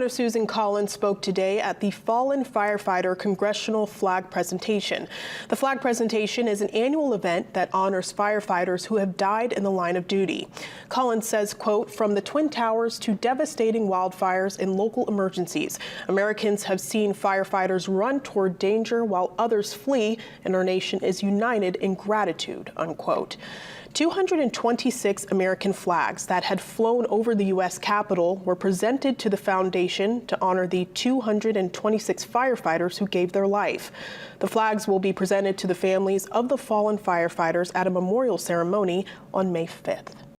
Senator Susan Collins spoke today at the Fallen Firefighter Congressional Flag Presentation. The flag presentation is an annual event that honors firefighters who have died in the line of duty. Collins says, quote, "From the Twin Towers to devastating wildfires and local emergencies, Americans have seen firefighters run toward danger while others flee, and our nation is united in gratitude," unquote. 226 American flags that had flown over the U.S. Capitol were presented to the foundation to honor the 226 firefighters who gave their life. The flags will be presented to the families of the fallen firefighters at a memorial ceremony on May 5th.